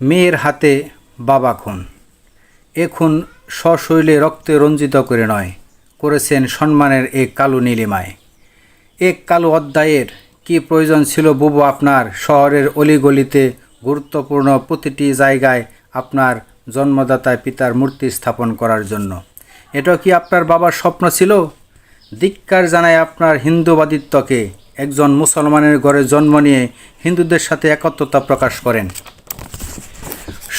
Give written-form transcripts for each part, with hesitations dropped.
মেয়ের হাতে বাবা খুন। এ খুন সশৈলে রক্তে রঞ্জিত করে নয়, করেছেন সম্মানের এক কালো নীলিমায়। এক কালো অধ্যায়ের কি প্রয়োজন ছিল বুবু আপনার শহরের অলিগলিতে গুরুত্বপূর্ণ প্রতিটি জায়গায় আপনার জন্মদাতা পিতার মূর্তি স্থাপন করার জন্য? এটা কি আপনার বাবার স্বপ্ন ছিল? ধিক্কার জানায় আপনার হিন্দুবাদিত্বকে। একজন মুসলমানের ঘরে জন্ম নিয়ে হিন্দুদের সাথে একত্রতা প্রকাশ করেন।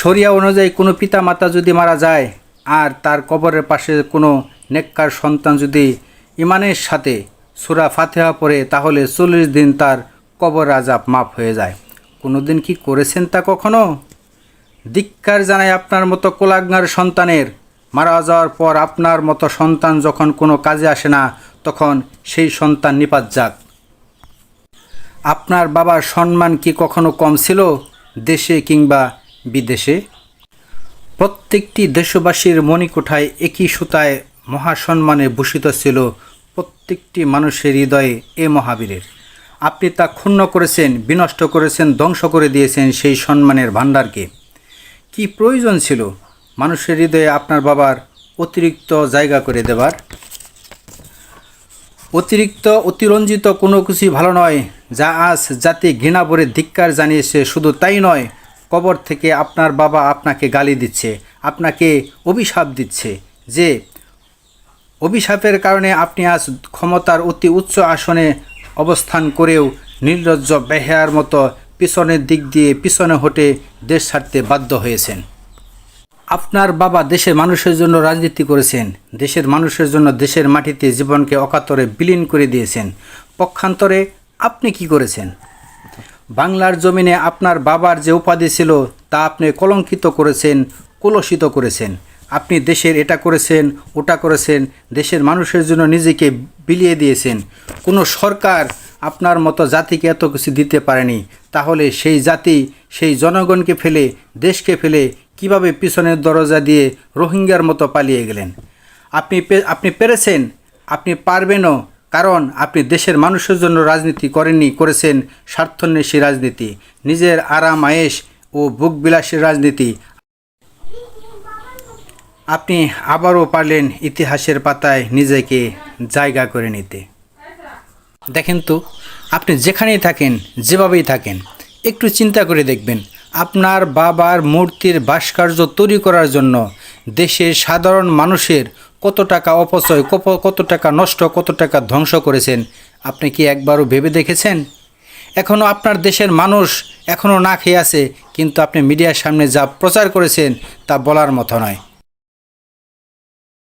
শরিয়া অনুযায়ী কোনো পিতা মাতা যদি মারা যায় আর তার কবরের পাশে কোনো নেককার সন্তান যদি ইমানের সাথে সূরা ফাতিহা পড়ে, তাহলে 40 দিন তার কবর আযাব মাফ হয়ে যায়। কোনো দিন কি করেছেন তা কখনো? ধিক্কার জানায় আপনার মতো কোলাঙ্গার সন্তানের। মারা যাওয়ার পর আপনার মতো সন্তান যখন কোনো কাজে আসে না, তখন সেই সন্তান নিপাত যাক। আপনার বাবার সম্মান কি কখনো কম ছিল দেশে কিংবা বিদেশে? প্রত্যেকটি দেশবাসীর মণিকোঠায় একই সুতায় মহাসম্মানে ভূষিত ছিল প্রত্যেকটি মানুষের হৃদয়ে এ মহাবীরের। আপনি তা ক্ষুণ্ণ করেছেন, বিনষ্ট করেছেন, ধ্বংস করে দিয়েছেন সেই সম্মানের ভাণ্ডারকে। কি প্রয়োজন ছিল মানুষের হৃদয়ে আপনার বাবার অতিরিক্ত জায়গা করে দেবার? অতিরঞ্জিত কোনো কিছুই ভালো নয়, যা আজ জাতি ঘৃণা ভরে ধিক্কার জানিয়েছে। শুধু তাই নয়, কবর থেকে আপনার বাবা আপনাকে গালি দিচ্ছে, আপনাকে অভিশাপ দিচ্ছে, যে অভিশাপের কারণে আপনি আজ ক্ষমতার অতি উচ্চ আসনে অবস্থান করেও নির্লজ্জ বেহায়ার মতো পিছনের দিক দিয়ে পিছনে হটে দেশ ছাড়তে বাধ্য হয়েছেন। আপনার বাবা দেশের মানুষের জন্য রাজনীতি করেছেন, দেশের মানুষের জন্য দেশের মাটিতে জীবনকে অকাতরে বিলীন করে দিয়েছেন। পক্ষান্তরে আপনি কি করেছেন? বাংলার জমিনে আপনার বাবার যে উপাধি ছিল তা আপনি কলঙ্কিত করেছেন, কলুষিত করেছেন। আপনি দেশের এটা করেছেন, ওটা করেছেন, দেশের মানুষের জন্য নিজেকে বিলিয়ে দিয়েছেন। কোনো সরকার আপনার মতো জাতিকে এত কিছু দিতে পারেনি। তাহলে সেই জাতি সেই জনগণকে ফেলে, দেশকে ফেলে কিভাবে পিছনের দরজা দিয়ে রোহিঙ্গার মতো পালিয়ে গেলেন? আপনি পেরেছেন, আপনি পারবেনও, কারণ আপনি দেশের মানুষের জন্য রাজনীতি করেননি, করেছেন স্বার্থান্বেষী রাজনীতি, নিজের আরাম আয়েশ ও বুকবিলাসের রাজনীতি। আপনি আবারও পারলেন ইতিহাসের পাতায় নিজেকে জায়গা করে নিতে। দেখেন তো, আপনি যেখানেই থাকেন, যেভাবেই থাকেন, একটু চিন্তা করে দেখবেন আপনার বাবার মূর্তির ভাস্কর্য তৈরি করার জন্য দেশের সাধারণ মানুষের কত টাকা অপচয়, কত টাকা নষ্ট, কত টাকা ধ্বংস করেছেন। আপনি কি একবারও ভেবে দেখেছেন? এখনও আপনার দেশের মানুষ এখনও না খেয়ে আছে, কিন্তু আপনি মিডিয়ার সামনে যা প্রচার করেছেন তা বলার মতো নয়।